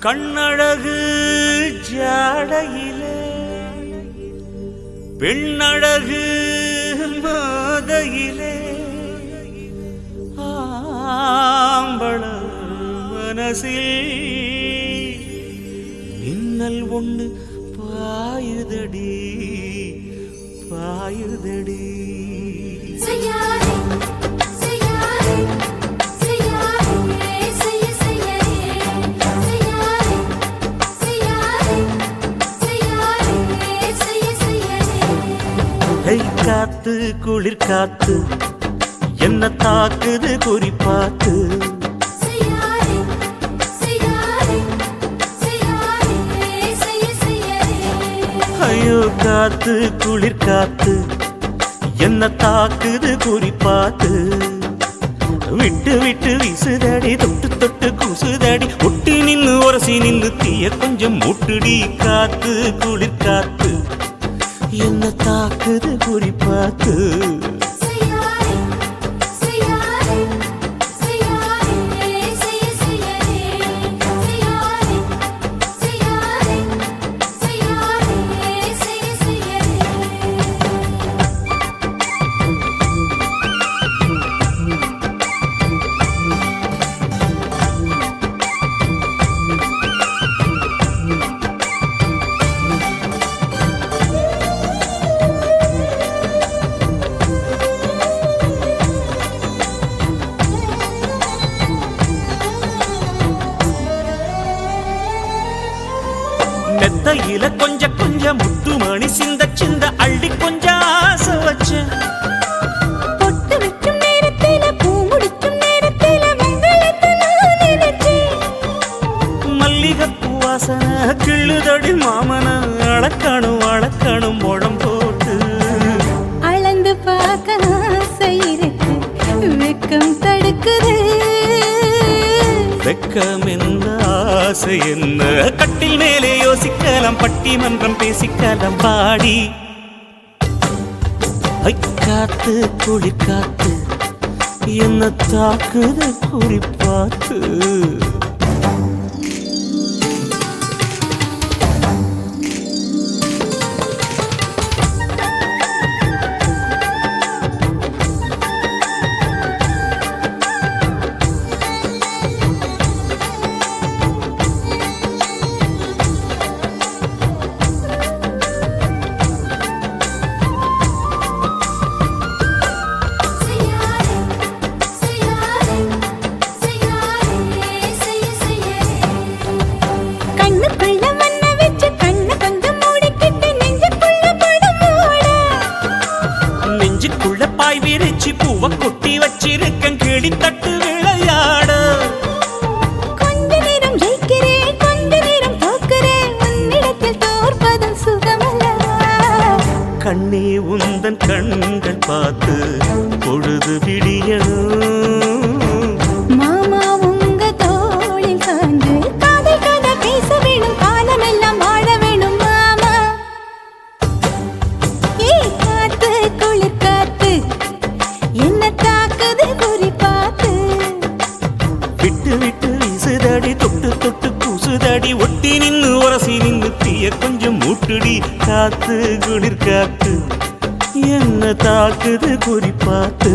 கண்ணழகு ஜாடையிலே பெண்ணழகு மாதையிலே ஆம்பள மனசில் மின்னல் ஒண்ணு பாயுதடி பாயுதடி. காத்து குளிர் காத்து என்ன தாக்குது குறிப்பாத்து. ஐயோ காத்து குளிர் காத்து என்ன தாக்குது குறிப்பாத்து. விட்டு விட்டு வீசுதடி தொட்டு தொட்டு கூசுதடி ஒட்டி நின்னு உரசி நின்னு தீய கொஞ்சம் முட்டுடி. காத்து குளிர் காத்து என்ன தாக்குது குறிப்பாத்து. மெத்தையில கொஞ்ச கொஞ்ச முத்து மணி சிந்த சிந்த அள்ளி கொஞ்ச ஆசை வச்ச. பொட்டு வைக்கும் நேரத்தில பூ முடிக்கும் நேரத்தில மங்களத்தை நான் நினைச்சேன். மல்லிகைப்பூ வாசனை கிள்ளுதடி மாமன அளக்கணும் அளக்கணும் முழம் போட்டு. அளந்து பார்க்க ஆசை இருக்கு வெக்கம் தடுக்குது. வெக்கம் என்ன ஆசை என்ன கட்டில் மேலே யோசிக்கலாம் பட்டிமன்றம் பேசிக்கலாம் பாடி. காத்து குளிர் காத்து என்ன தாக்குது குறிப்பாத்து. பாய் விரிச்சி பூவ கொட்டி வச்சிருக்கேன் கிளி தட்டு விளையாட. கொஞ்ச நேரம் ஜெயிக்கிறேன் கொஞ்ச நேரம் தோக்கிறேன் உன்னிடத்தில் தோற்பதும் சுகமல்லவா. கண்ணே உந்தன் கண்கள் பார்த்து பொழுது விடியணும். மாமா உங்க தோளில் சார்ந்து காதல் கதை பேச வேணும் காலமெல்லாம் வாழ வேணும் மாமா. காத்து குளிர் காத்து என்ன தாக்குது குறிப்பாத்து. விட்டு விட்டு வீசுதடி தொட்டு தொட்டு கூசுதடி ஒட்டி நின்னு உரசி நின்னு தீய கொஞ்சம் மூட்டுடி. காத்து குளிர் காத்து என்ன தாக்குது குறிப்பாத்து.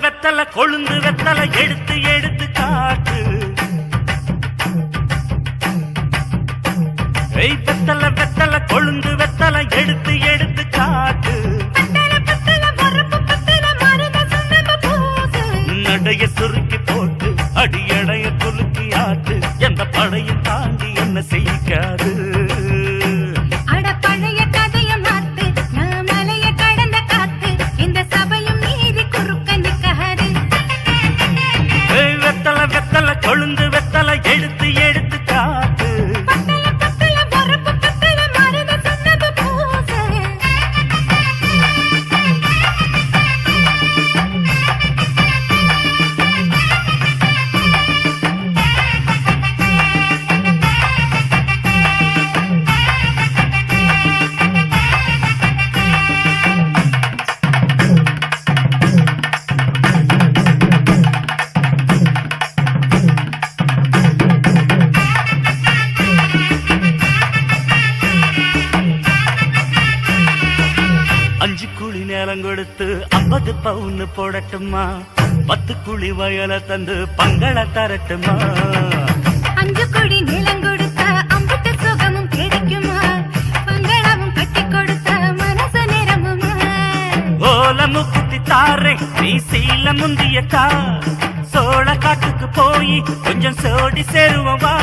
வெத்தல கொழுந்து வெத்தல எடுத்து எடுத்து காட்டு. வெத்தல வெத்தல கொழுந்து வெத்தல எடுத்து எடுத்து காட்டு. நடைய சுருக்கி போட்டு அடியடைய குலுக்கி ஆட்டு எந்த படையும் தாண்டி என்ன செய்யாது அட பழைய கதைய மாத்து நான் மலைய கடந்த காத்து இந்த சபையும் மீறி குறுக்க நிக்காது வெத்தல வெத்தல கொழுந்து வெத்தல எடுத்து எடுத்து காத்து பத்தல பத்தல பொறப்பு பத்தல மருத சொன்னது பூச அஞ்சு குழி நேரம் கொடுத்து 50 பவுன் போடட்டுமா 10 குழி வயல தந்து பங்கள தரட்டுமா அஞ்சு கோடி நிலம் கொடுத்தா அம்புட்டு சுகமும் கிடைக்குமா பங்களாவும் கட்டி கொடுத்தா மனச நிரம்புமா ஓலமு குத்தி தாரே நீ சீல முந்தியக்கா சோழ காட்டுக்கு போய் கொஞ்சம் சோடி சேருவமா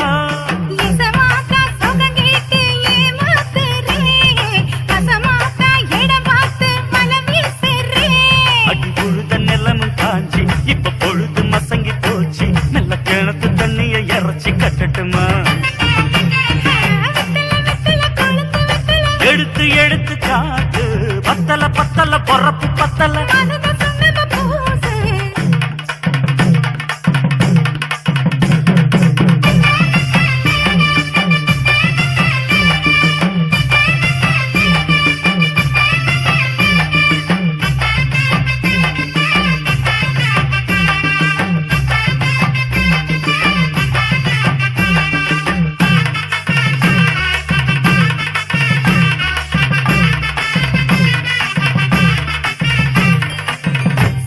இசமாத்தா சுகம் கேட்டு ஏமாத்துறே வசமாத்தா இடம் பார்த்து மலம் வீசுறே அடி பொழுத நிலமும் காஞ்சி இப்ப பொழுது மசங்கி போச்சு நல்ல கிணத்து தண்ணிய இறைச்சி கட்டட்டுமா வெத்தல வெத்தல கொழுந்து வெத்தல எடுத்து எடுத்து காட்டு பத்தல பத்தல பொறப்பு பத்தல மருத சொன்னது பூச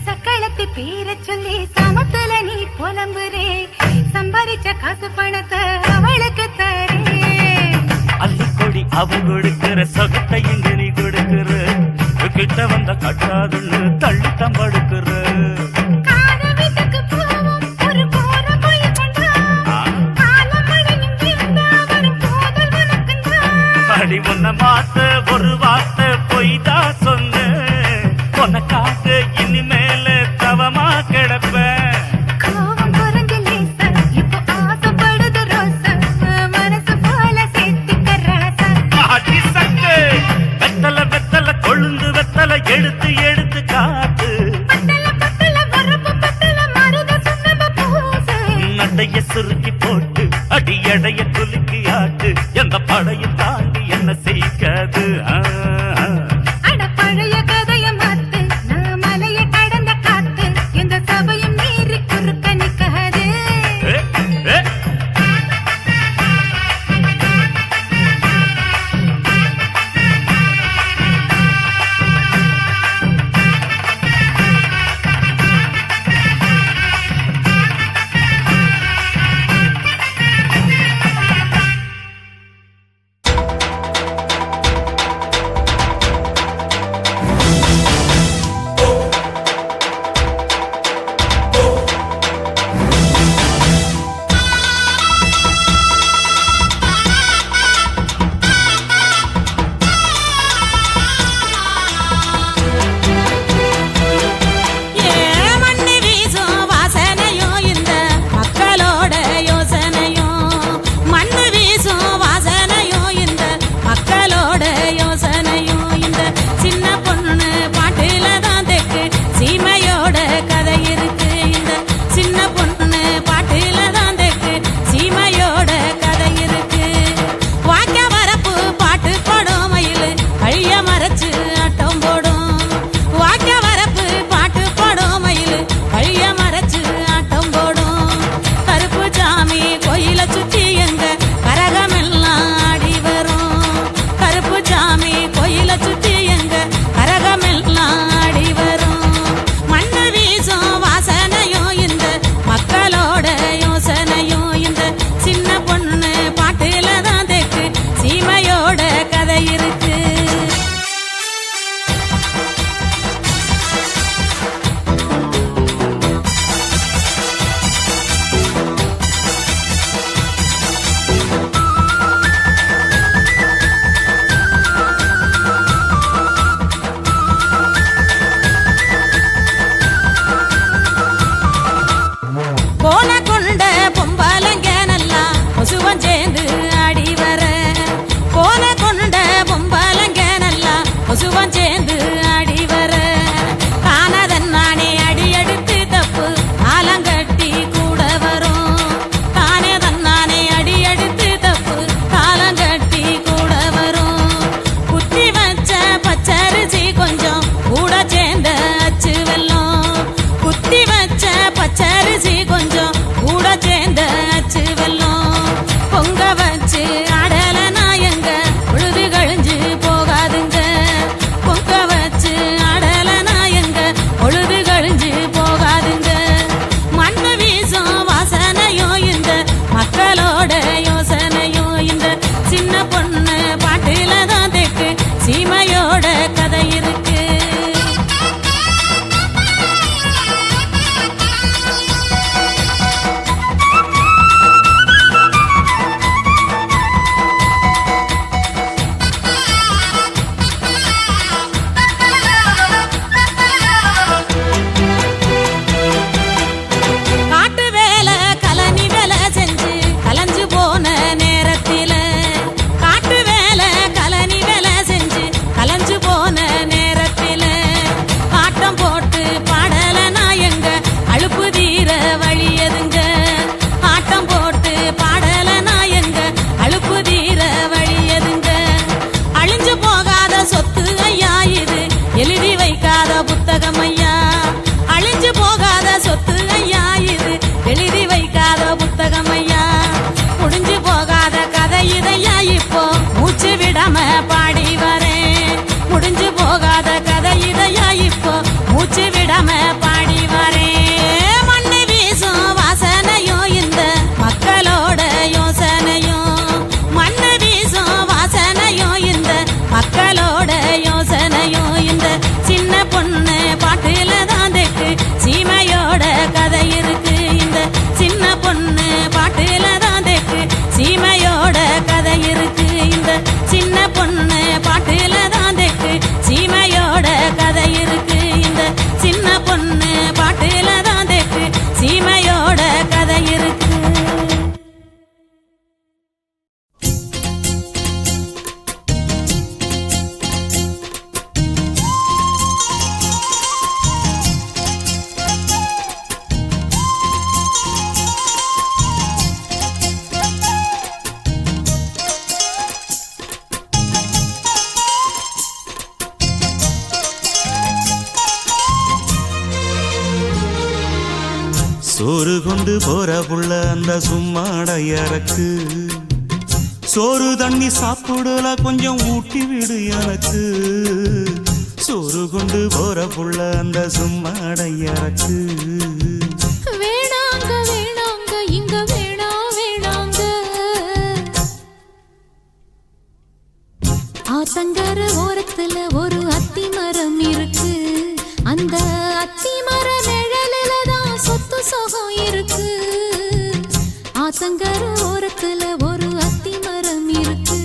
சக்களத்தி பேரச் சொல்லி சமத்துல நீ புலம்புறே சம்பாதிச்ச காசு பணத்தை அவளுக்கு தரே அள்ளிக்கொடி அவ கொடுக்கிற சொகத்தை இங்க நீ கொடுக்கிற கிட்ட வந்த கட்டாதுன்னு தள்ளித்தான் படுக்கிற காத வீட்டுக்கு போவோம் ஒரு போற போய் கொண்டா காலம் மழையும் வீழ்ந்தா வரும் போதல் உனக்குண்டா அடி உன்ன மாத்த ஒரு வார்த்தை பொய்தான் சொன்ன உனக்காக இனிமேல தவமா கிடப்பேன் கோவம் குறைஞ்சு லேசா இப்போ ஆசைப்படுது ரோசா மனசு போல சேர்த்துக்க ராசா அடி சக்கு வெத்தல வெத்தல கொழுந்து வெத்தல எடுத்து எடுத்து காத்து பத்தல பத்தல வரப்பு பத்தல மருத சொன்னது பூச நடைய சுருக்கி போட்டு அடி எடைய குலுக்கி ஆட்டு எந்த படையும் தாண்டி என்ன செய்யாது அட பழைய கதைய மாத்து நான் மலைய கடந்த காத்து இந்த சபையும் மீறி குறுக்க நிக்காது ஏ, ஏ. சோறு கொண்டு போற புள்ள அந்த சும்மாடையறக்கு சோறு தண்ணி சாப்பிடல கொஞ்சம் ஊட்டி விடு எனக்கு சோறு கொண்டு போற புள்ள அந்த சும்மாடையறக்கு வேணாங்க வேணாங்க இங்க வேணாங்க ஆத்தங்கர ஓரத்துல ஒரு அத்தி மரம் இருக்கு அந்த அத்தி மர நிழலில தான் சொத்து சுகம் இருக்கு ஆத்தங்கர ஓரத்துல ஒரு அத்தி மரம் இருக்கு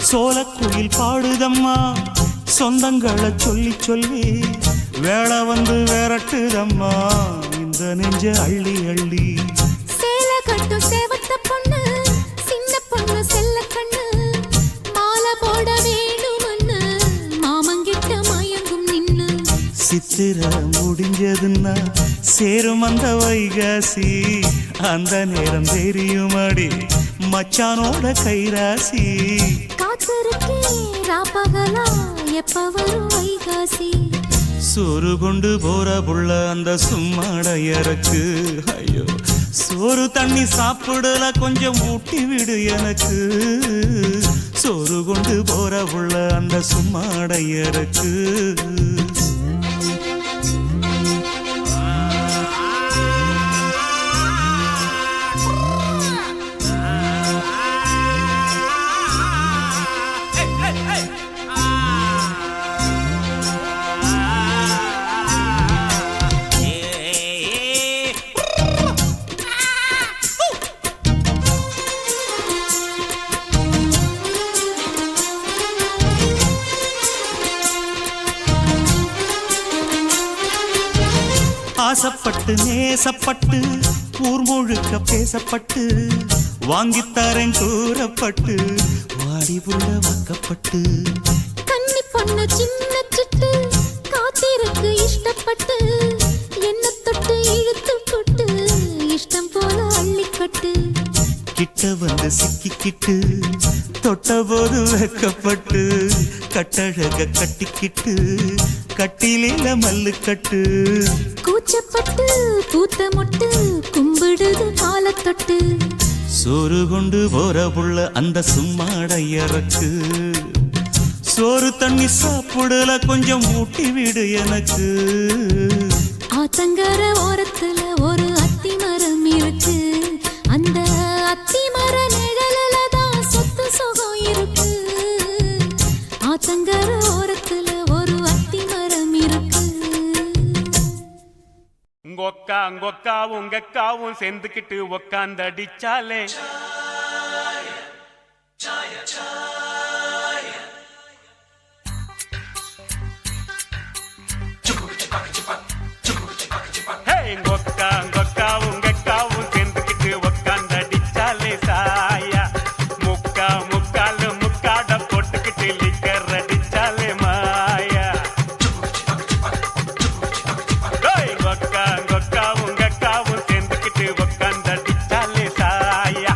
சோலக்குயில் பாடுதம்மா சொந்தங்களை சொல்லி சொல்லி வேளை வந்து விரட்டுதம்மா இந்த நெஞ்ச அள்ளி அள்ளி சேலை கட்டும் சேவத்த பொண்ணு சின்ன பொண்ணு செல்ல கண்ணு மாலை போட வேணும்னு மாமங்கிட்ட மயங்கும் நின்னு சித்திர முடிஞ்சதுன்னா சேரும் அந்த வைகாசி அந்த நேரம் தெரியுமாடி மச்சானோட கைராசி காத்திருக்கே ராப்பகலா எப்ப வரும் வைகாசி சோறு கொண்டு போற புள்ள அந்த சும்மாடையறக்கு ஐயோ சோறு தண்ணி சாப்பிடல கொஞ்சம் ஊட்டி விடு எனக்கு சோறு கொண்டு போற புள்ள அந்த சும்மாடையறக்கு ஆசப்பட்டு நேசப்பட்டு ஊர் முழுக்க பேசப்பட்டு வாங்கித்தாரன் கூறப்பட்டு வாடி புள்ள வாக்கப்பட்டு கன்னி பொண்ணு சின்ன சிட்டு காத்திருக்கு இஷ்டப்பட்டு என்ன தொட்டு இழுத்து போட்டு இஷ்டம் போல அள்ளிக்கட்டு கிட்ட வந்து சிக்கிக்கிட்டு தொட்ட போது வெக்கப்பட்டு கட்டழக கட்டிக்கிட்டு கட்டிலில மல்லு கட்டு கூச்சப்பட்டு பூத்த முட்டு கும்பிடுது மாலை தொட்டு சோறு கொண்டு போற புள்ள அந்த சும்மாடையறக்கு சோறு தண்ணி சாப்பிடல கொஞ்சம் ஊட்டி விடு எனக்கு ஆத்தங்கர ஓரத்துல ஒரு அத்தி மரம் இருக்கு அந்த அத்தி மர நிழலில தான் சொத்து சுகம் இருக்கு ஆத்தங்கர ஓரத்துல ஒரு அத்தி மரம் இருக்கு உங்கொக்காவும் உங்கக்காவும் சேர்ந்துக்கிட்டு உக்காந்தடிச்சாலே உங்கொக்காவும் உங்கக்காவும் சேர்ந்துக்கிட்டு உக்காந்தடிச்சாலே சாயா முக்காலு முக்காட போட்டுக்கிட்டு லிக்கர் அடிச்சாலே மாயா உங்கக்காவும் சேர்ந்துக்கிட்டு உக்காந்தடிச்சாலே சாயா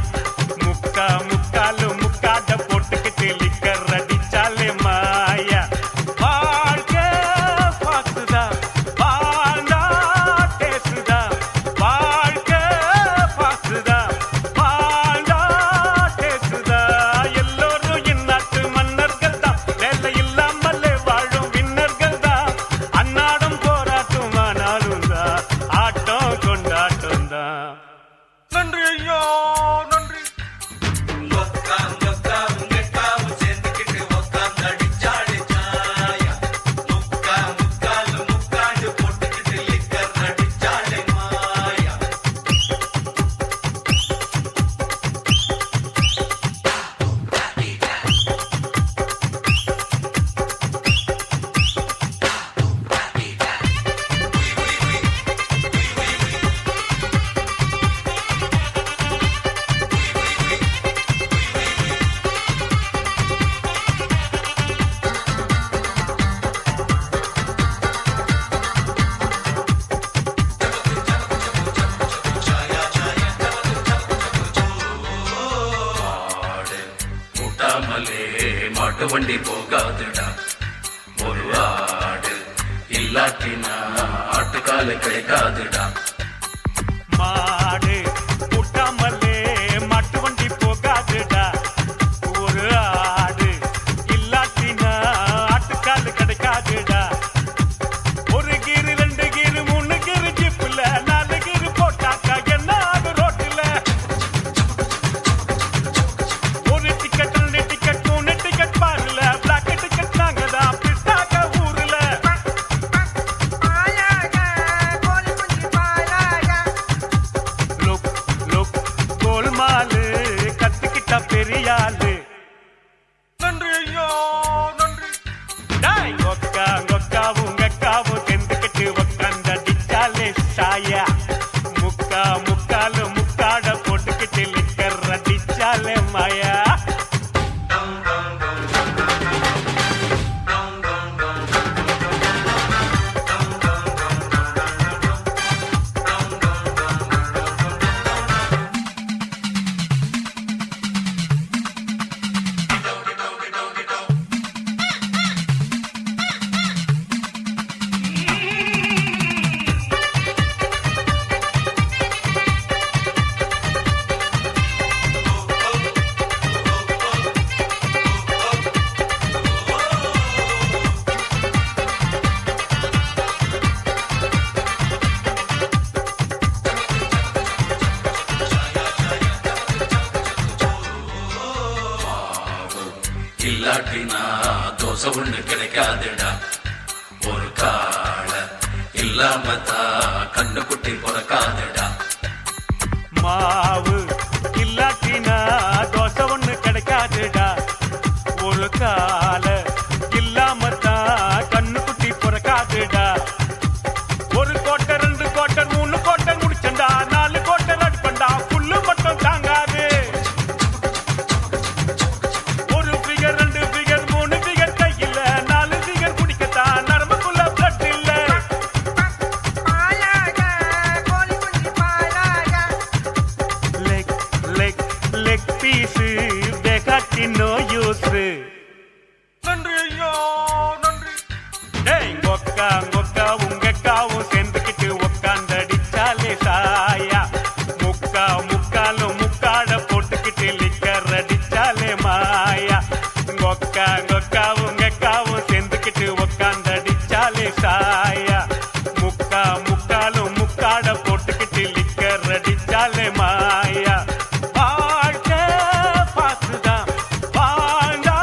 பூட்டாமலே மாட்டு வண்டி போகாதுடா ஒரு ஆடு இல்லாட்டினா ஆட்டுக்கால கிடைக்காதுடா மாடு பூட்டாமலே மாட்டு வண்டி போகாதுடா ஒரு ஆடு இல்லாட்டினா ஆட்டுக்காலு கிடைக்காதுடா ஒரு கீரு 2 கீரு 3 கீரு ஜிப்புல 4 கீரு போட்டாக்கா என்ன ஆகு ரோட்டுல ஒரு டிக்கெட் 2 டிக்கெட் 3 டிக்கெட் பாருல பிளாக் டிக்கெட் நாங்க தான் பிஸ்டாக்க ஊருல லுக் லுக் கோல்மாலு கத்துக்கிட்ட பெரியாளு நன்றி ஐயோ நன்றி டாய் கொக்காவும் கக்காவும் செந்துக்கிட்டு உக்காந்த டிச்சாலே சாயா முக்காலு முக்காட போட்டுக்கிட்டு லிக்கற டிச்சாலே மாயா இல்லாட்டினா தோசை ஒண்ணு கிடைக்காதுடா ஒரு கால இல்லாம தான் கண்ணுக்குட்டி பிறக்காதுடா மாவு இல்லாட்டினா தோசை ஒண்ணு கிடைக்காதுடா ஒரு கால இல்லாம தான் கண்ணுக்குட்டி பிறக்காதுடா ஒரு கோட்டர் 2 கோட்டர் 3 கோட்டர் முடிச்சண்டா 4 கோட்டர் அடிப்பண்டா புல்லு மட்டும் தாங்காது ஒரு ஃபிகர் 2 ஃபிகர் 3 ஃபிகர் கையில 4 ஃபிகர் குடிக்கத்தான் நரம்புக்குள்ள பிளட் இல்ல லெக் பீஸு பேகாட்டி நோ யூஸ் நன்றி ஐயோ நன்றி டேய் கொக்காவும் கக்காவும் சேர்ந்துக்கிட்டு உக்காந்தடிச்சாலே சாயா முக்காலும் முக்காட போட்டுக்கிட்டு லிக்கர் அடிச்சாலே மாயா கொக்காவும் கக்காவும் சேர்ந்துக்கிட்டு உக்காந்தடிச்சாலே சாயா முக்காலும் முக்காட போட்டுக்கிட்டு லிக்கர் அடிச்சாலே மாயா வாழ்க்கை பாசுதான் வாழ்ந்தா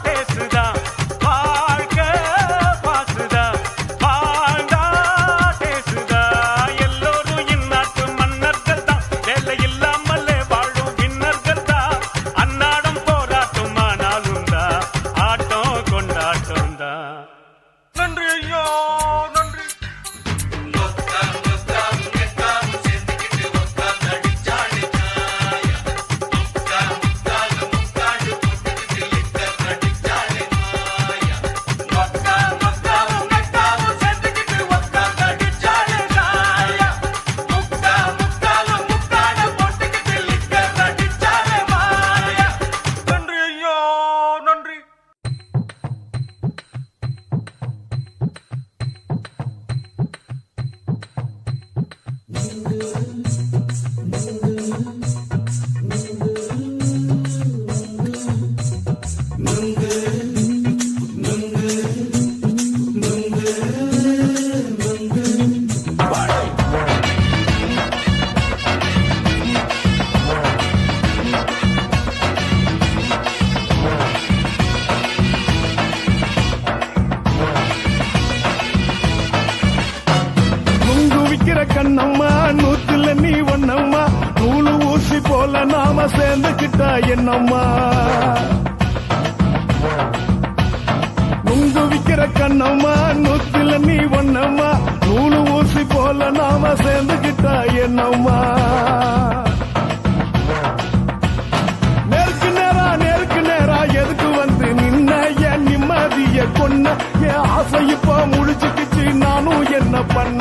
டேசுதான் வாழ்க்கை பாசுதான் வாழ்ந்தா டேசுதான் எல்லோரும் இந்நாட்டு மன்னர்கள் தான் வேலை இல்லாமலே வாழும் விண்ணர்கள் தான் அன்னாடம் போராட்டம் ஆனாலும் தான் ஆட்டம் கொண்டாட்டம் தான் நன்றி ஐயோ நன்றி நன்றி ஐயோ நன்றி நுங்கு விக்கிற கண்ணம்மா நூத்துல நீ ஒண்ணம்மா நூலு ஊசி போல நாம சேர்ந்துக்கிட்டா என்னம்மா நுங்கு விக்கிற கண்ணம்மா நூத்துல நீ ஒண்ணம்மா நூலு ஊசி போல நாம சேர்ந்துக்கிட்டா என்னம்மா நேருக்கு நேரா எதுக்கு வந்து நின்ன என் நிம்மதிய கொன்ன என் ஆசை இப்ப முடிச்சுக்கிச்சு நானும் என்ன பண்ண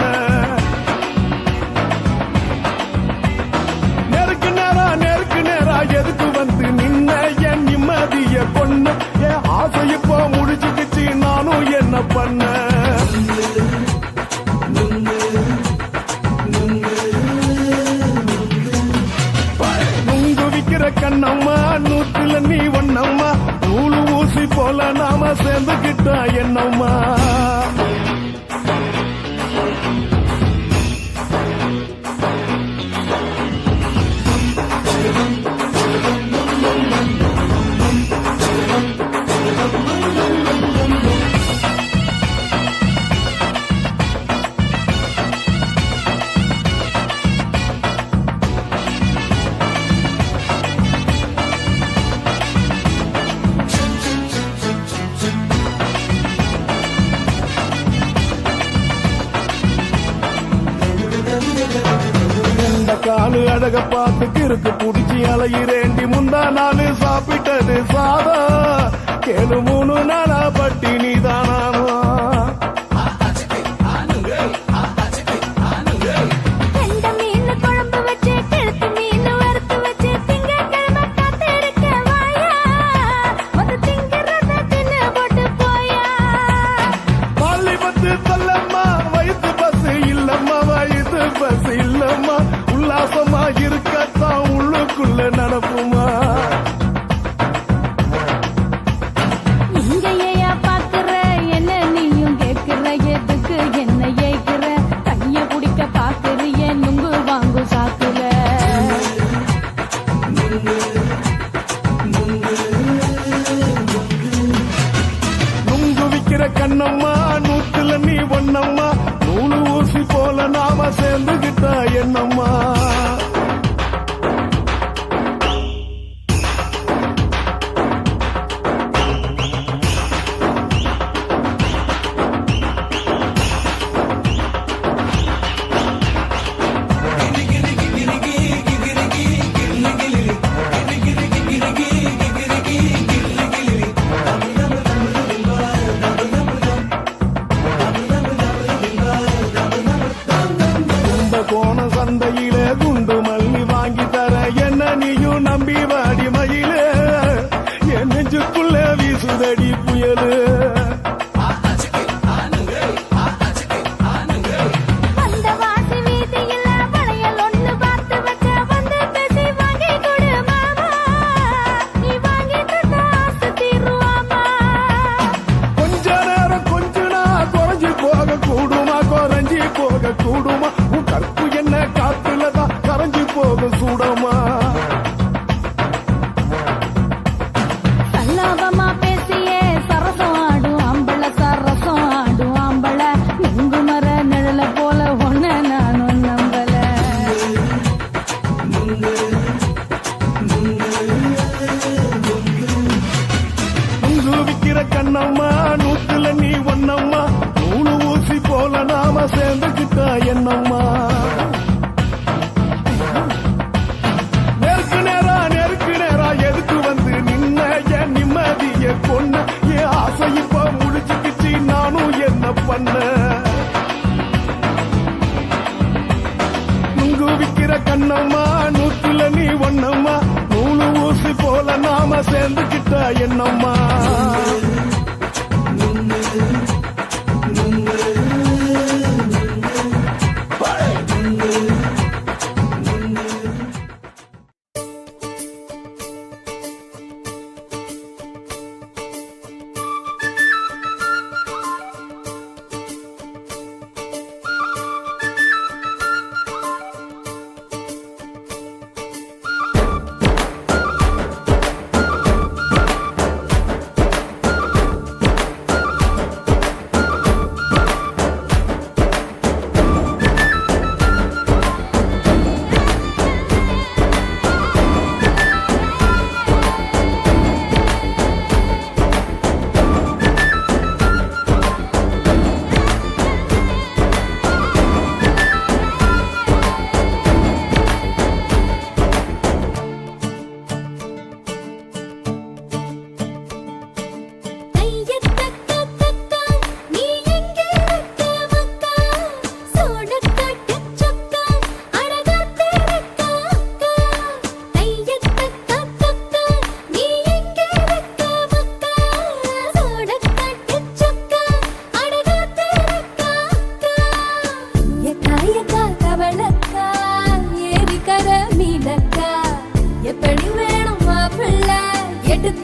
நேருக்கு நேரா எதுக்கு வந்து நின்ன என் நிம்மதிய கொன்ன என் ஆசை இப்போ முடிச்சுக்கிச்சு நானும் என்ன பண்ண நுங்கு விக்கிற கண்ணம்மா நூற்றுல நீ ஒன்னம்மா நூலு ஊசி போல நாம சேர்ந்துகிட்டா என்னம்மா காலு அழக பார்த்து கிறுக்கு புடிச்சி அலையிறேண்டி முந்தா நாலு சாப்பிட்டது சாதா கேளு 3 நாளா பட்டினி தானாமா கெண்ட மீன் குழம்பு வச்சு கெளுத்து மீன் வறுத்து வச்சு திங்கட்கிழமை காத்திருக்க வாயா வந்து திங்கிறத தின்னு போட்டு போயா பள்ளி பத்து தள்ளம்மா வயிற்று பஸ் இல்லம்மா வயிற்று பஸ் இல்லம்மா உல்லாசமா இருக்கத்தான் உள்ளுக்குள்ள நடப்புமா இங்க ஏயா பாக்குற என்ன நீயும் கேக்குற எதுக்கு என்ன ஏக்குற கைய குடிக்க பாக்குறிய நுங்கு வாங்கு சாக்குற நுங்கு விக்கிற கண்ணம்மா நூற்றுல நீ ஒன்னம்மா நூலு ஊசி போல நாம சேர்ந்துகிட்டா என்னம்மா கோண சந்தையில குண்டு மல்லி வாங்கி தர என்ன நீயும் நம்பி வாடி மயில என் நெஞ்சுக்குள்ள வீசுதடி புயலு அந்த வாசி வீதியில வளையல் ஒண்ணு பார்த்து வச்ச வந்து பேசி வாங்கி கொடு மாமா நீ வாங்கி தந்தா ஆசை தீருவாமா கொஞ்ச நேரம் கொஞ்ச நான் குறைஞ்சி போக கூடுமா குறைஞ்சி போக கூடுமா உன் கற்பு என்ன காத்துலதான் கரைஞ்சி போக சூடமா சல்லாபமா பேசியே சரசம் ஆடும் ஆம்பள சரசம் ஆடும் ஆம்பள நுங்கு மர நிழல போல ஒன்ன நானும் நம்பல நுங்கு விக்கிற கண்ணம்மா நூற்றுல நீ ஒன்னம்மா நூலு ஊசி போல நாம சேர்ந்துகிட்டா என்னம்மா நெருக்கு நேரா எதுக்கு வந்து நின்ன என் நிம்மதிய கொன்ன என் ஆசை இப்ப முடிச்சுக்கிச்சு நானும் என்ன பண்ண நுங்கு விக்கிற கண்ணம்மா நூற்றுல நீ ஒன்னம்மா நூலு ஊசி போல நாம சேர்ந்துகிட்டா என்னம்மா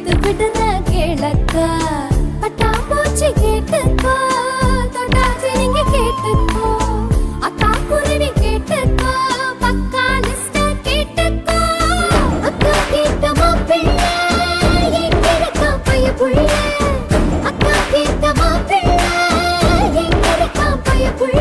முத்து விடுற கேளக்கா பட்டாம்பூச்சி கேட்டுக்கோ தொட்டாச்சு நீங்க கேட்டுக்கோ அக்கா குருவி கேட்டுக்கோ பக்கா லிஸ்ட கேட்டுக்கோ அக்கா கேட்ட மாப்பிள்ளை எங்க இருக்கா பைய புள்ள அக்கா கேட்ட மாப்பிள்ளை எங்க இருக்கா பைய புள்ள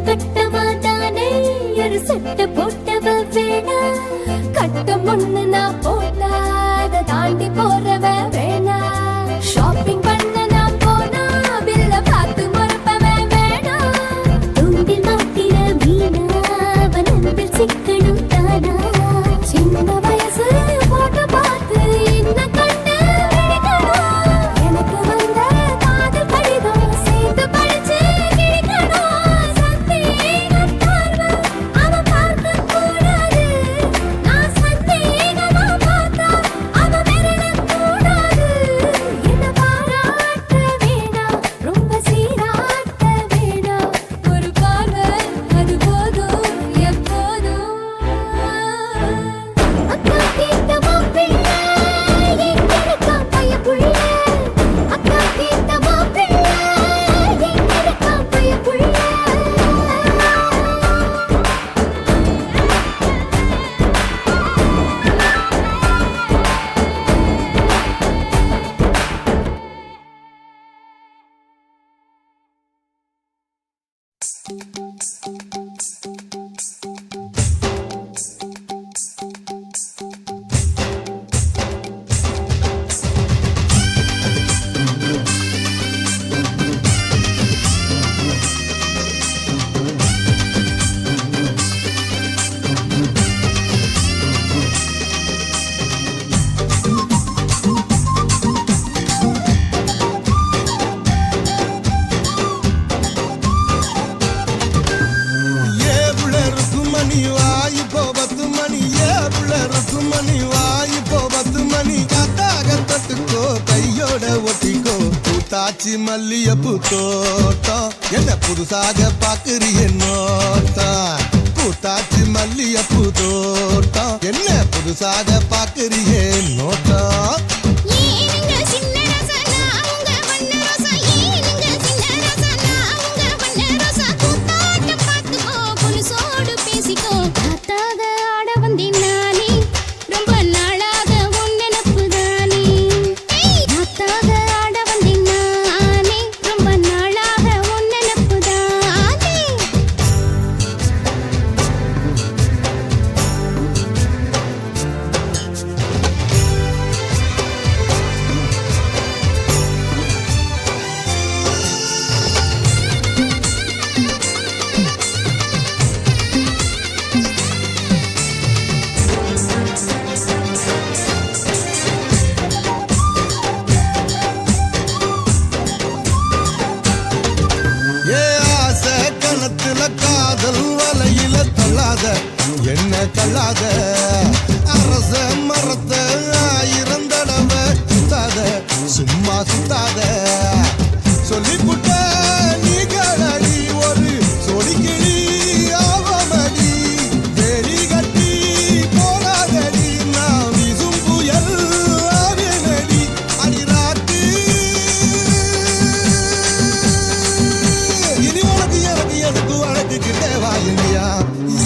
கட்டமாதானே ஒரு சட்டை போட்டவ வேணா கட்டம் ஒண்ணு நான் போட்டா அதை தாண்டி போறவ வேணா ஷாப்பிங் பண்ண நான் போனா பில்ல பார்த்து முறப்பவ வேணா தூண்டில் மாட்டின மீனா வனம்பில் சிக்கணும் தானா சின்ன வயசு போட்டு பார்த்து என்ன கண்டு விழிக்கணும் எனக்கு வந்த காதல் கடிதம் சேர்த்து படிச்சு கிழிக்கணும் சந்தேகம் பார்வை அவ பார்க்க கூடாது நான் சந்தேகமா பார்த்தா அவ விரல கூடாது என்ன பாராட்ட வேணாம் ரொம்ப சீராட்ட வேணாம் ஒரு பார்வை அது போதும் எப்போதும் அக்கா கேட்ட மாப்பிள்ளை எங்க இருக்கா பைய புள்ள அக்கா கேட்ட மாப்பிள்ளை எங்க இருக்கா பைய புள்ள மல்லியப்பூ தோட்டம் என்ன புதுசாக பாக்குறிய நோட்டம் பூத்தாச்சு மல்லியப்பூ தோட்டம் என்ன புதுசாக பாக்குறிய நோட்டம் ஏனுங்க சின்ன ரசனா உங்க வண்ண ரசம் ஏனுங்க சின்ன ரசனா மேல காதல் வலையில தள்ளாத என்ன கள்ளாத அரச மரத்த 1000 தடவை சுத்தாத சும்மா சுத்தாத சொல்லிப்புட்ட நீ கேளடி ஒரு சொடிக்கிளி ஆவமடி வேலி கட்டி போராதடி நான் வீசும் புயல் ஆவேனடி அடிராட்டு இனி உனக்கு எனக்கு எதுக்கு வழக்குக்கிட்டே வாயினியா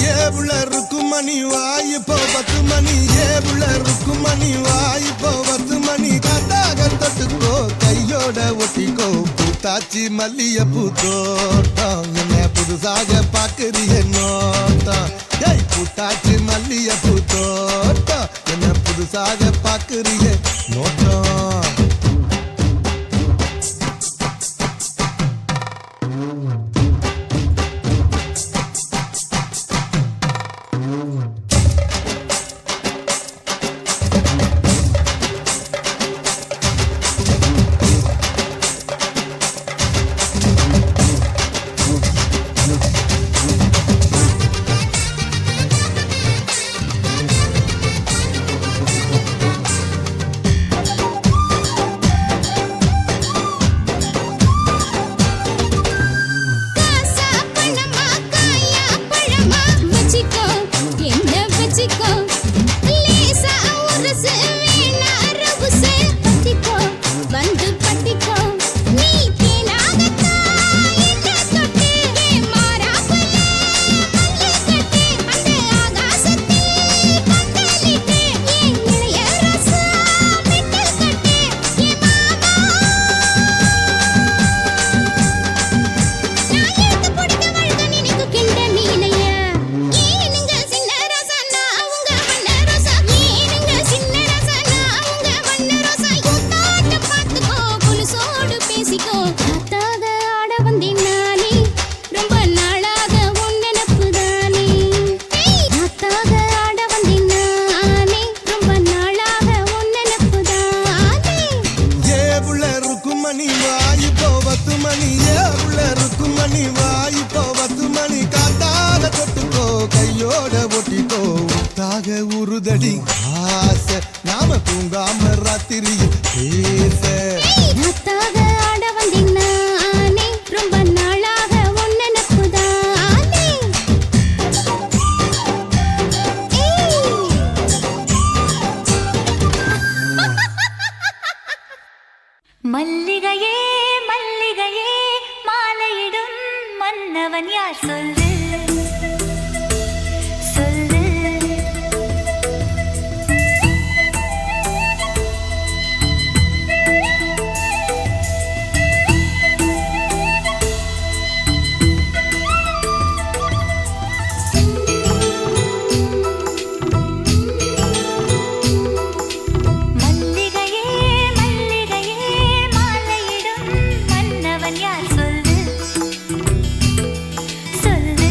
ஏ புள்ள இருக்கும் மணி வாய் இப்போ 10 மணி ஏ புள்ள இருக்கும் மணி வாய் இப்போ 10 மணி கட்டாக தொட்டுக்கோ கையோட ஒட்டிக்கோ பூத்தாச்சி மல்லியப்பூ தோட்டம் என்ன புதுசாக பாக்குறிய நோட்டம் ஏய் பூத்தாச்சி மல்லியப்பூ தோட்டம் என்ன புதுசாக பாக்குறிய நோட்டம் காசா பணமா காயா பழமா வச்சிக்கோ என்ன வச்சிக்கோ லேசா உரசு வேணா ரவுசு பத்திக்கோ வந்து பத்திக்கோ நீ தேனாகத்தான் என்ன தொட்டு மாறாப்புல மல்லு கட்டு அந்த ஆகாசத்தில் பந்தலிட்டு என் இளைய ரசா மெட்டல் கட்டு என் மாமா நான் எடுத்து போடுக்க வழுக்க நினைக்கு கிண்ட மீனையா ஏனுங்க சின்ன ரசனா உங்க வண்ண ரோசா ஏனுங்க சின்ன ரசனா உங்க வண்ண ரோசா கூத்தாட்ட பார்த்துக்கோ புலுசோடு பேசிக்கோ காத்தாக ஆட வந்தேன் நானே ரொம்ப நாளாக உன் நினப்பு தானே காத்தாக ஆட வந்தேன் நானே ரொம்ப நாளாக உன் நினப்பு தானே ஏ புள்ள இருக்கும் மணி வாய் இப்போ 10 மணி ஏ புள்ள இருக்கும் மணி வாய் இப்போ 10 மணி காட்டாத தொட்டுக்கோ கையோட ஒட்டிக்கோ உத்தாக உருதடி ஆசை நாம தூங்காம ராத்திரியில் பேச காத்தாக ஆட வந்தேன் நானே ரொம்ப நாளாக உன் நினப்பு தானே மல்லிகையே மல்லிகையே மாலையிடும் மன்னவன் யார் சொல்லு சொல்லு மல்லிகையே மல்லிகையே மாலையிடும் மன்னவன் யார் சொல்லு சொல்லு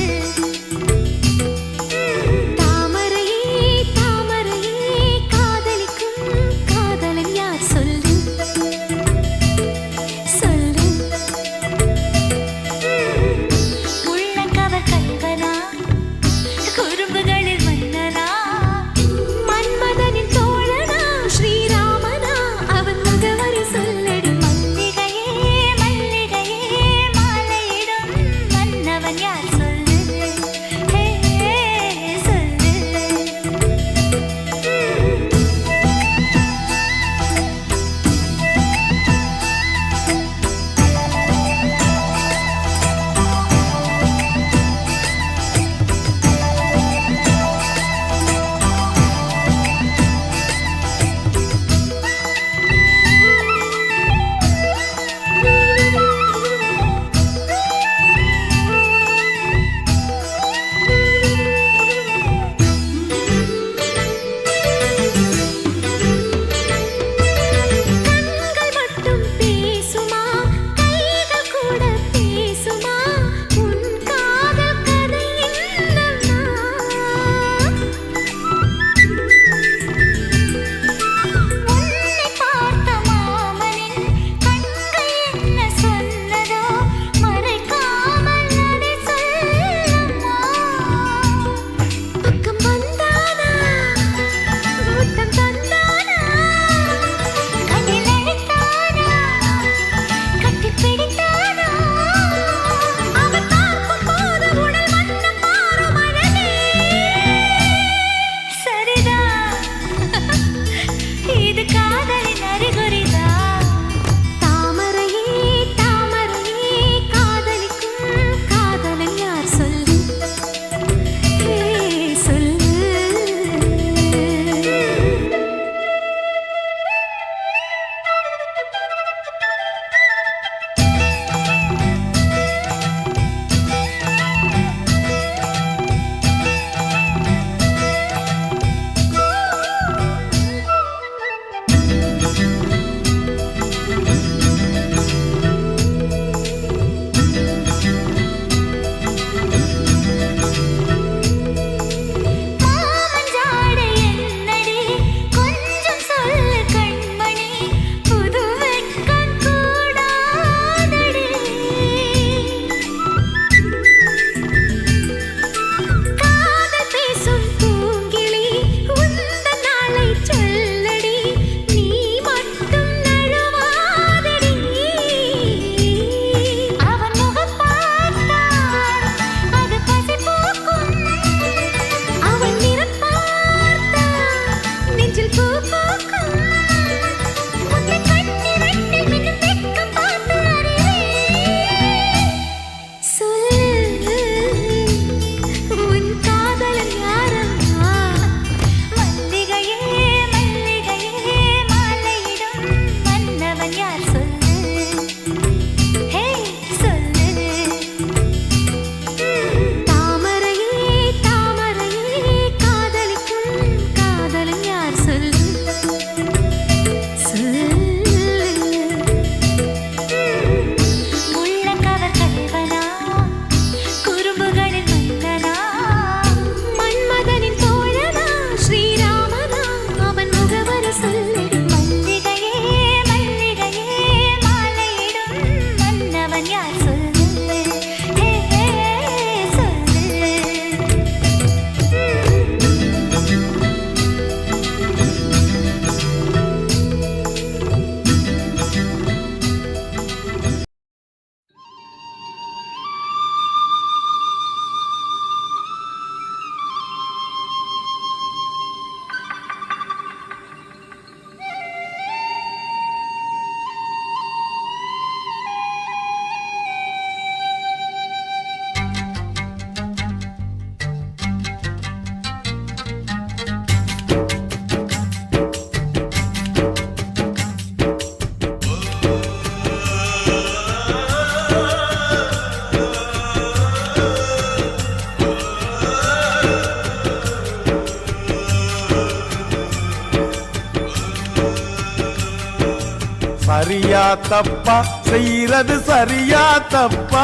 சரியா தப்பா செய்யறது சரியா தப்பா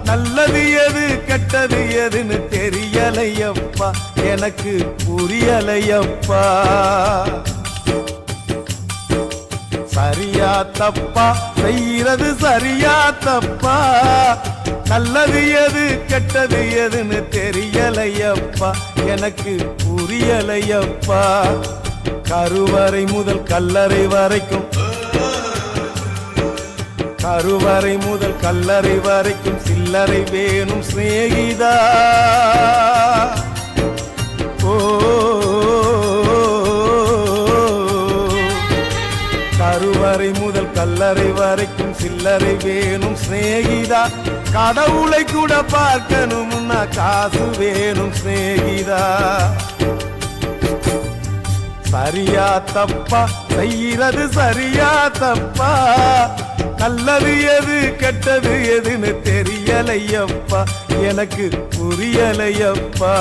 நல்லது எது கெட்டது எதுன்னு தெரியலையப்பா எனக்கு புரியலையப்பா சரியா தப்பா செய்யறது சரியா தப்பா நல்லது எது கெட்டது எதுன்னு தெரியலையப்பா எனக்கு புரியலையப்பா கருவறை முதல் கல்லறை வரைக்கும் கருவறை முதல் கல்லறை வரைக்கும் சில்லறை வேணும் சிநேகிதா ஓ கருவறை முதல் கல்லறை வரைக்கும் சில்லறை வேணும் சிநேகிதா கடவுளை கூட பார்க்கணும்னா காசு வேணும் சிநேகிதா சரியா தப்பா செய்யறது சரியா தப்பா நல்லது எது கெட்டது எதுன்னு தெரியலையப்பா எனக்கு புரியலையப்பா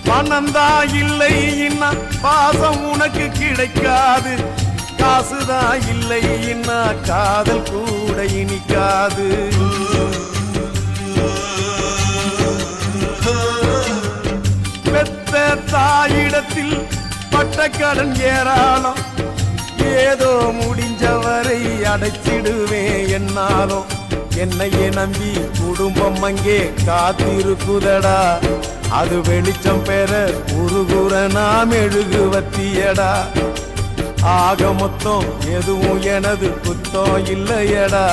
பணந்தா இல்லை இன்னா பாசம் உனக்கு கிடைக்காது காசுதா இல்லை இன்னா காதல் கூட இனிக்காது பெத்த தாயிடத்தில் பட்ட கடன் ஏராளம் ஏதோ முடிஞ்சவரை அடைச்சிடுவேன் என்னாலும் என்னையே நம்பி குடும்பம் அங்கே காத்திருக்குதடா அது வெளிச்சம் பெற உருகுற நாம் எழுகுவத்தியடா ஆக மொத்தம் எதுவும் எனது குத்தம் இல்லையடா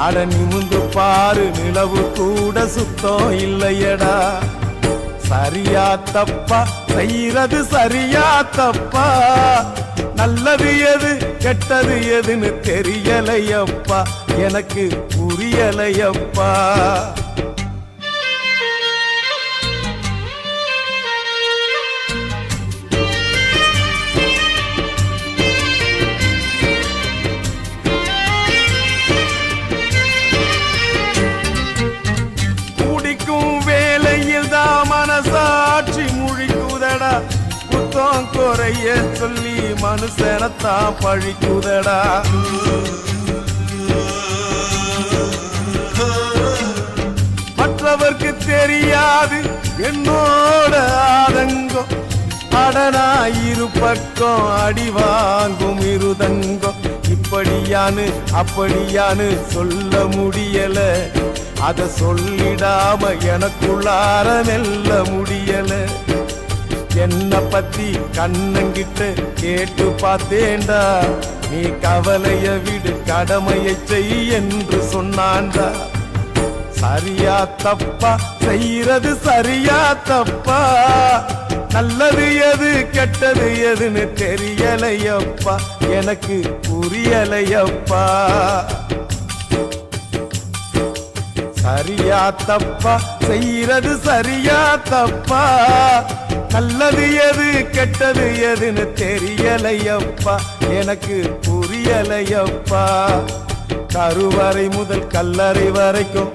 அட நிமிந்து பாரு நிலவு கூட சுத்தம் இல்லையடா சரியா தப்பா செய்யறது சரியா தப்பா நல்லது எது கெட்டது எதுன்னு தெரியலையப்பா எனக்கு புரியலையப்பா மனசாட்சி முழிக்குதடா குத்தம் குறைய சொல்லி மனுஷனத்தான் பழிக்குதடா மற்றவர்க்கு தெரியாது என்னோட ஆதங்கம் அடனா இரு பக்கம் அடி வாங்கும் இருதங்கம் இப்படியானு அப்படியானு சொல்ல முடியல அத சொல்லிடாம எனக்குள்ளார மெல்ல முடியல என்ன பத்தி கண்ணங்கிட்ட கேட்டு பார்த்தேன்டா நீ கவலைய விடு கடமையை செய் என்று சொன்னான்டா சரியா தப்பா செய்யறது சரியா தப்பா நல்லது எது கெட்டது எதுன்னு தெரியலையப்பா எனக்கு புரியலையப்பா சரியா தப்பா செய்யறது சரியா தப்பா நல்லது எது கெட்டது எதுன்னு தெரியலையப்பா எனக்கு புரியலையப்பா கருவறை முதல் கல்லறை வரைக்கும்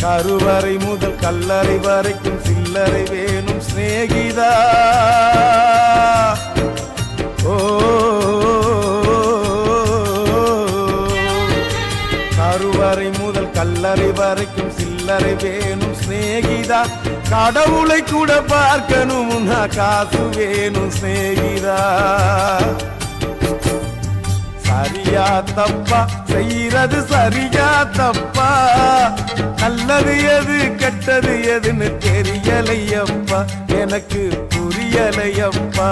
கருவறை முதல் கல்லறை வரைக்கும் சில்லறை வேணும் சிநேகிதா ஓ கருவறை முதல் கல்லறை வரைக்கும் சில்லறை வேணும் சிநேகிதா கடவுளை கூட பார்க்கணும்னா காசு வேணும் சிநேகிதா சரியா தப்பா செய்யறது சரியா தப்பா நல்லது எது கெட்டது எதுன்னு தெரியலையப்பா எனக்கு புரியலையப்பா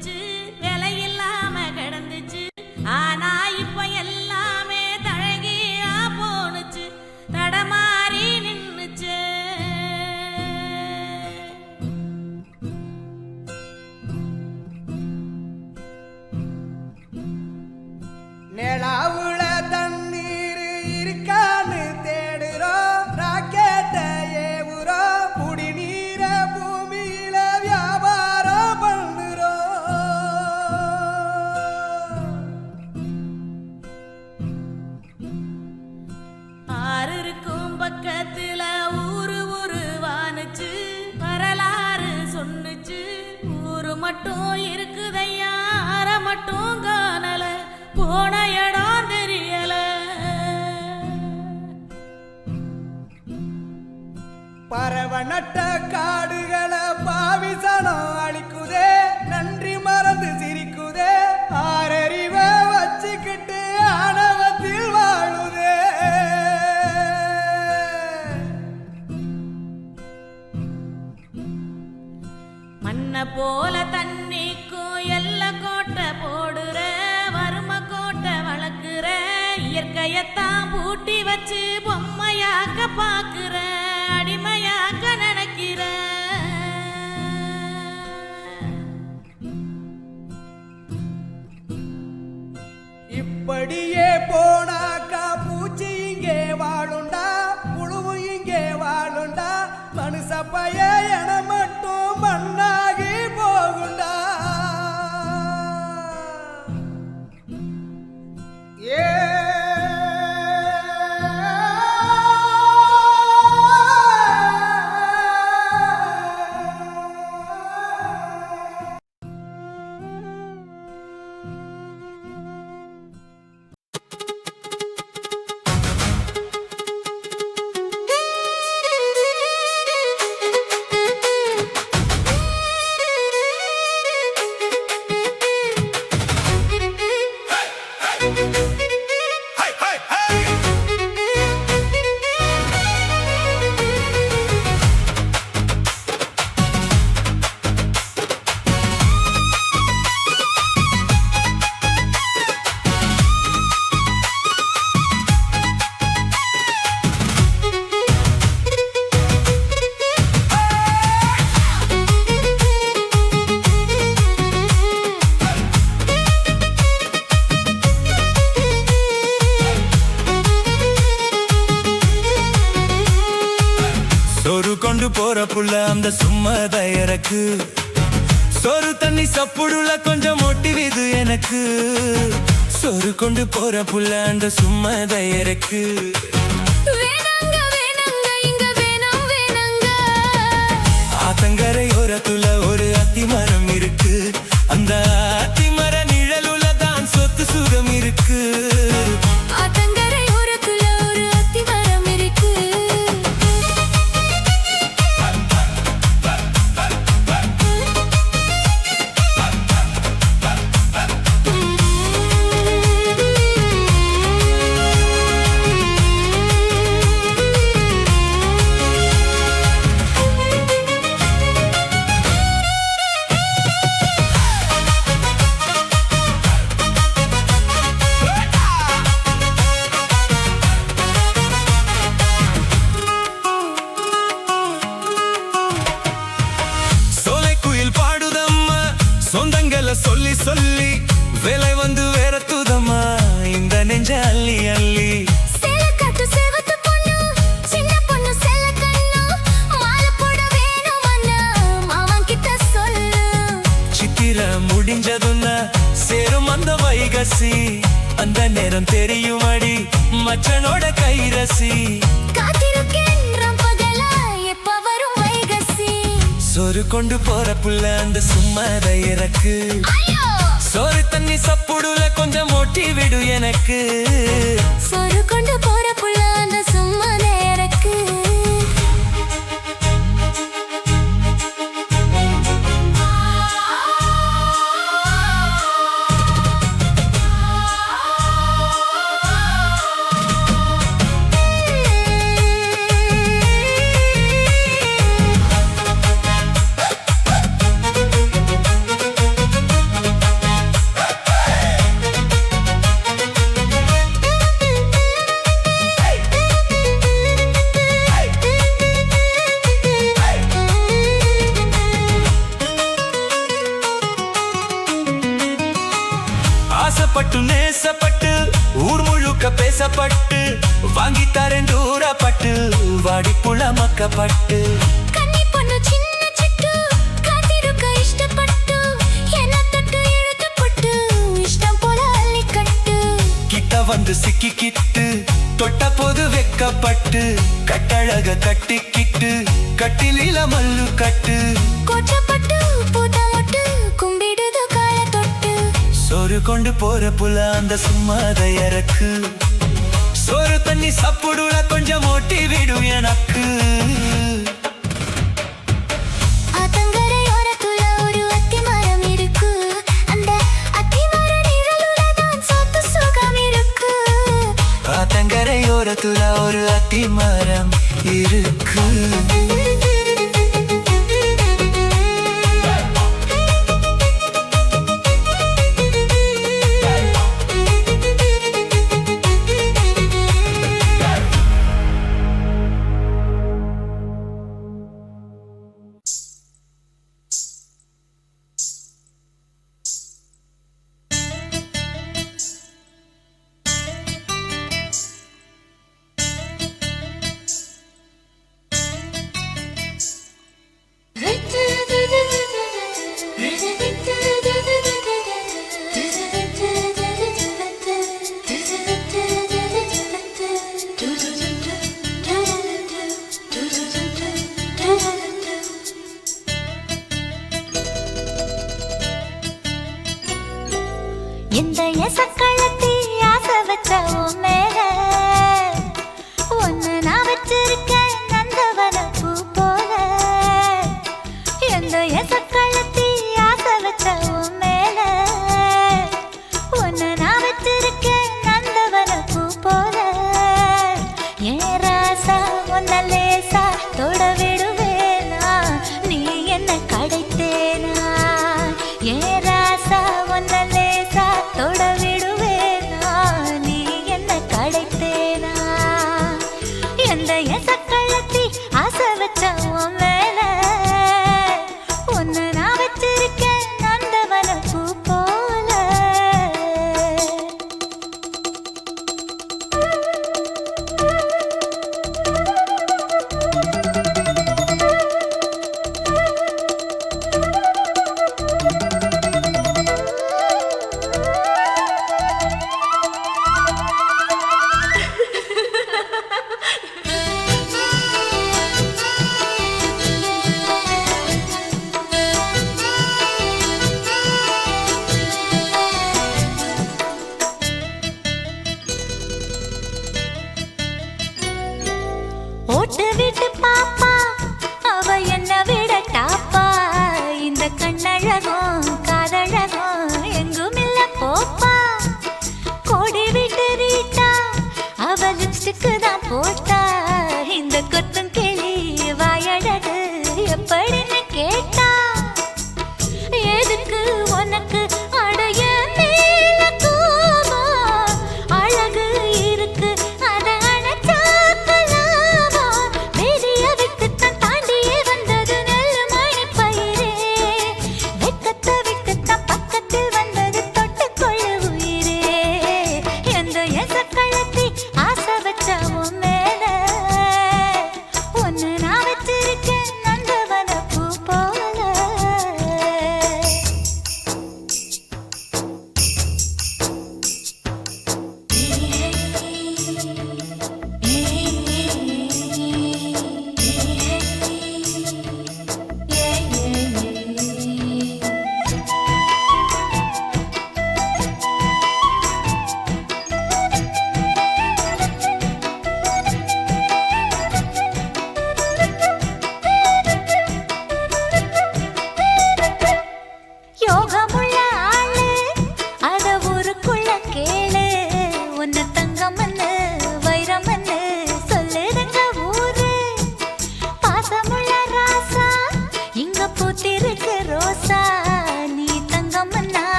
ஒழிச்சு விலையில்லாம கிடந்துச்சு. ஆனா இப்ப எல்லாமே தழகியா போனுச்சு, தடமாறி நின்னுச்சு. நிலாவுல தண்ணீர் இருக்கான்னு தேடுறோம், ராக்கெட்ட ஏவுறோம், குடிநீர பூமியில வியாபாரம் பண்ணுறோம். ஆறு இருக்கும் பக்கத்துல ஊரு வானுச்சு, வரலாறு சொன்னுச்சு. ஊரு மட்டும் இருக்குதையா, ஆற மட்டும் காணல, போன இடம் தெரியல. பறவை நட்ட காடுகளை பாவிசனம் அழிக்குதே, நன்றி மறந்து சிரிக்குதே, ஆறறிவ வச்சுக்கிட்டு ஆணவத்தில் வாழுதே. மண்ண போல தண்ணிக்கும் எல்ல கோட்டை போடுற, வறும கோட்டை வளர்க்குற, இயற்கையத்தான் பூட்டி வச்சு பொம்மையாக்க பாக்குற, அடிமையாக்க நினைக்கிற. இப்படியே போனாக்கா பூச்சி இங்கே வாழுண்டா, புழுவு இங்கே வாழுண்டா, மனுஷ பய என மட்டும் மண்ணாகி போகுண்டா. ஏ சோறு கொண்டு போற புள்ள அந்த சும்மாத இறக்கு, சோறு தண்ணி சப்புடுல கொஞ்சம் மொட்டிவிது எனக்கு. சோறு கொண்டு போற புள்ள அந்த சும்மாத இறக்கு. வேணாங்க வேணாங்க இங்க வேணாம் வேணாங்க. ஆத்தங்கரை ஓரத்துல ஒரு அத்திமரம் இருக்கு, அந்த அத்திமர நிழலுல தான் சொத்து சுகம் இருக்கு. ஆத்தங்கரை ஓரத்துல ஒரு அத்திமரம் இருக்கு. சொந்தங்களை சொல்லி சொல்லி வேலை வந்து வேற தூதம்மா இந்த நெஞ்ச அள்ளி அள்ளி. சேலக்காத்து சேவத்து பொண்ணு, சின்ன பொண்ணு செல்ல கண்ணு, மாலை போட வேணும் அண்ணா, மாமன் கிட்ட சொல்லு. சித்திர முடிஞ்சதுன்னா சேரும் அந்த வைகசி, அந்த நேரம் தெரியும் அடி மச்சனோட கைரசி. காத்திருக்கின்ற பகலா எப்ப வரும் வைகசி. சோறு கொண்டு போற புள்ள அந்த சும்மாத இறக்கு, சோறு தண்ணி சப்புடுல கொஞ்சம் ஓட்டி விடு எனக்கு. சோறு கொண்டு போற புள்ள அந்த சும்மா நேரக்கு. ஆசைப்பட்டு நேசப்பட்டு ஊர் முழுக்க பேசப்பட்டு வாங்கித்தாரேன் தூரப்பட்டு வாடி புலமக்கப்பட்டு கன்னி பொண்ணு சின்ன சிட்டு காத்திருக்க இஷ்டப்பட்டு என்ன தொட்டு இழுத்துப்பட்டு இஷ்டம் போல அள்ளிக்கட்டு கிட்ட வந்து சிக்கிக்கிட்டு தொட்ட போது வெக்கப்பட்டு கட்டழக கட்டிக்கிட்டு கட்டிலில மல்லு கட்டு கோச்சப்பட்டு பூத்தமொட்டு கும்பிடுது கால தொட்டு சோறு கொண்டு போற புள்ள அந்த சும்மாத இறக்கு சோறு தண்ணி சாப்பிடுல கொஞ்சம் ஓட்டி விடும் எனக்கு ஆத்தங்கரையோரத்துல ஒரு அத்திமரம் இருக்கு அந்த அத்திமர நிழலுல தான் சொத்து சுகம் இருக்கு ஆத்தங்கரையோரத்துல ஒரு அத்திமரம் இருக்கு இந்த எசக்களத்தி ஆசை வச்ச உன் மேல ஒன்னு நான் வச்சிருக்கேன் நந்தவன பூ போல இந்த எசக்களத்தி ஆசை வச்ச உன் மேல ஒன்னு நான் வச்சிருக்கேன் நந்தவன பூ போல ஏன் ராசா ஒன்ன லேசா தொட விடுவேனா நீ என்ன கடைத்தேனா ஏன் ராசா ஒன்ன லேசா தொட விடுவேனா நீ என்ன கடைத்தே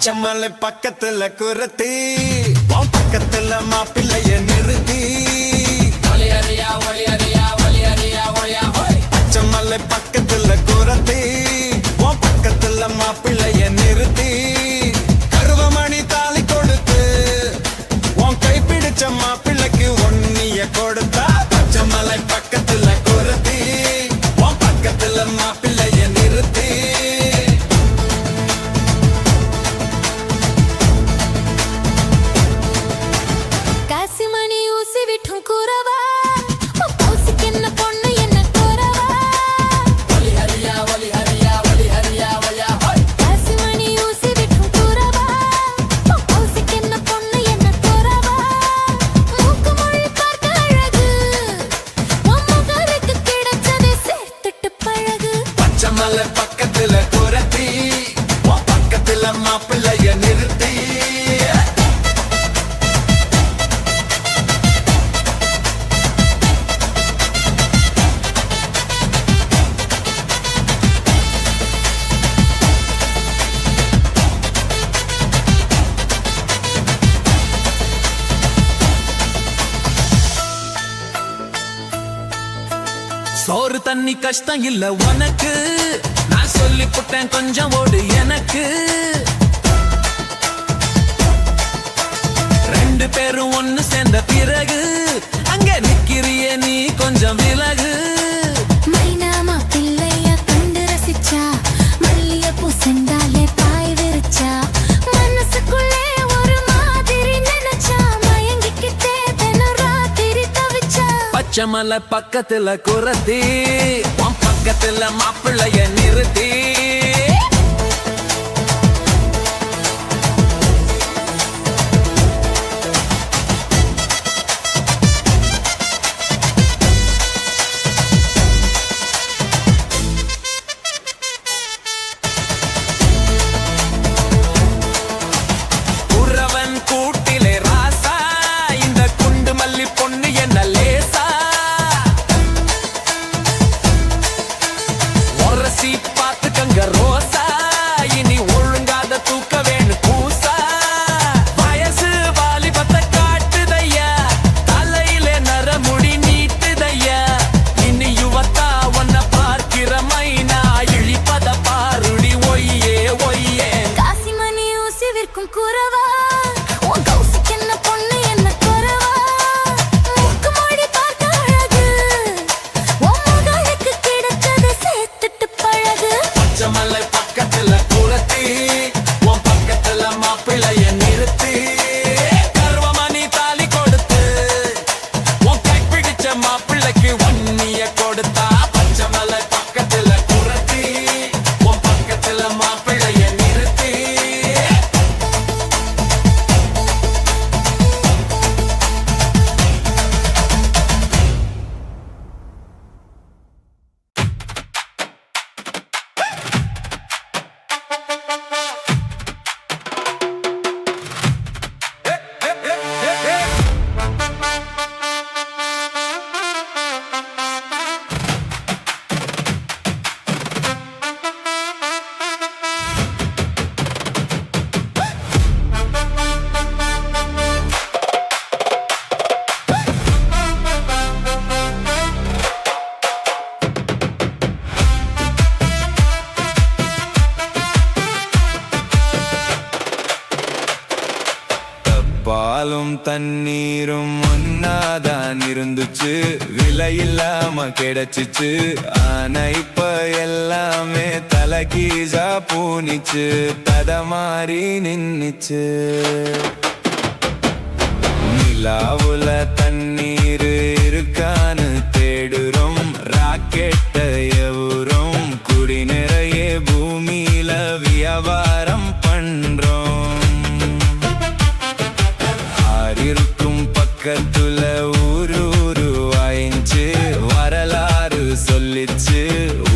பச்சைமலை பக்கத்துல குரத்தி உன் பக்கத்துல மாப்பிள்ளைய நிறுத்தி பச்சைமலை பக்கத்துல குரத்தி உன் பக்கத்துல மாப்பிள்ளைய நிறுத்தி கருவமணி தாலி கொடுத்து உன் கை பிடிச்ச மாப்பிள்ளைக்கு ஒன்னிய கொடுத்தா பச்சைமலை பக்கத்துல குரத்தி உன் பக்கத்துல மாப்பிள்ளைய நிறுத்தி காசிமணி ஊசி விட்டும் கூறவா கௌசிக்கு என்ன பொண்ணு என்ன கூறவா காசிமணி ஊசி விட்டும் கூறவா கௌசிக்கு என்ன பொண்ணு என்ன கூறவா மூக்கு மொழி பார்க்க அழகு உம்மகாருக்கு கிடைச்சதை சேர்த்துட்டு பழகு பச்சைமலை பக்கத்துல குரத்தி உன் பக்கத்துல மாப்பிள்ளைய நிறுத்தி சோறு தண்ணி கஷ்டம் இல்ல உனக்கு நான் சொல்லி புட்டேன் கொஞ்சம் ஓடு எனக்கு ரெண்டு பேரும் ஒண்ணு சேர்ந்த பிறகு அங்க நிக்கிறிய நீ கொஞ்சம் விலகு மைனாமா பிள்ளைய கண்டு ரசிச்சா மல்லிகைப்பூ செண்டாலே பாய் விரிச்சா மனசுக்குள்ளே ஒரு மாதிரி நினைச்சா மயங்கிக்கிட்டே தினம் ராத்திரி தவிச்சா பச்சைமலை பக்கத்துல குரத்தி உன் பக்கத்துல மாப்பிள்ளைய நிறுத்தி உறவன் கூட்டிலே ராசா இந்த குண்டு மல்லி பொண்ணு என்ன லேசா உரசி பார்த்துக்கங்க ரோசா இனி ஒழுங்காத தூக்க வேணும் பூசா வயசு வாலிபத்தை காட்டுதையா தலையில நரமுடி நீட்டுதையா இனி யுவத்தா உன்னை பார்க்கிற மைனா இழிப்பத பாருடி ஒய்யே ஒய்யே காசிமணி ஊசி விற்கும் கூறவா உன் கௌசிக்கு என்ன பொண்ணு என்ன கூறவா மூக்கு மொழி பார்க்க அழகு உம்மகாருக்கு கிடைச்சதை சேர்த்துட்டு பழகு பச்சைமலை பக்கத்துல குரத்தி உன் பக்கத்துல மாப்பிள்ளைய நிறுத்தி கருவமணி தாலி கொடுத்து உன் கை பிடிச்ச மாப்பிள்ளைக்கு ஒன்னிய கொடுத்தா பச்சைமலை பக்கத்துல குரத்தி உன் பக்கத்துல மாப்பிள்ளைய நிறுத்தி பாலும் தண்ணீரும் ஒன்னாதான் இருந்துச்சு விலையில்லாம கிடைச்சிச்சு ஆனா இப்ப எல்லாமே தலகீசா பூனிச்சு தடமாறி நின்னுச்சு நிலாவுல தண்ணீர் இருக்கான்னு தேடுறோம் ராக்கெட்ட எவரும் குடி நிறைய பூமியில வியாபாரம் பண்றோம் இருக்கும் பக்கத்துல ஊரு வாயிச்சு வரலாறு சொல்லிச்சு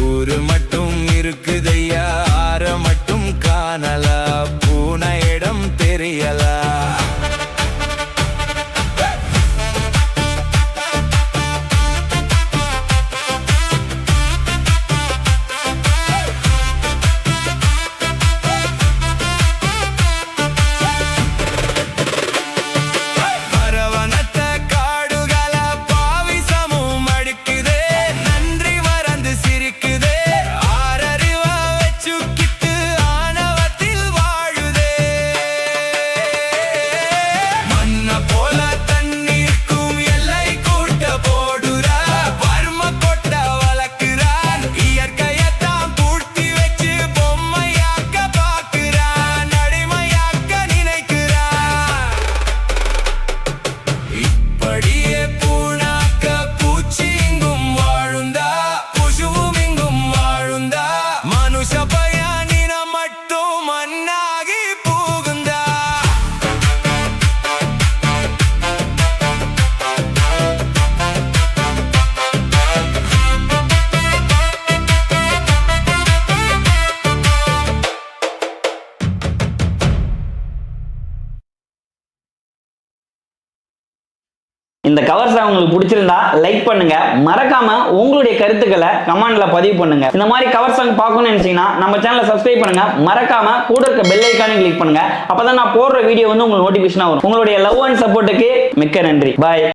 ஊரு மட்டும் இருக்குதையா ஆற மட்டும் காணலா பூனை இடம் தெரியலா இந்த கவர் சாங் உங்களுக்கு பிடிச்சிருந்தா லைக் பண்ணுங்க, மறக்காம உங்களுடைய கருத்துக்களை கமெண்ட்ல பதிவு பண்ணுங்க. இந்த மாதிரி கவர் சாங் பார்க்கணும்னு நினைச்சீங்கன்னா நம்ம சேனலை சப்ஸ்கிரைப் பண்ணுங்க, மறக்காம கூட இருக்க பெல் ஐகானை கிளிக் பண்ணுங்க. அப்பதான் நான் போடுற வீடியோ வந்து உங்களுக்கு நோட்டிபிகேஷனா வரும். உங்களுடைய லவ் அண்ட் சப்போர்ட்டுக்கு மிக்க நன்றி. பாய்.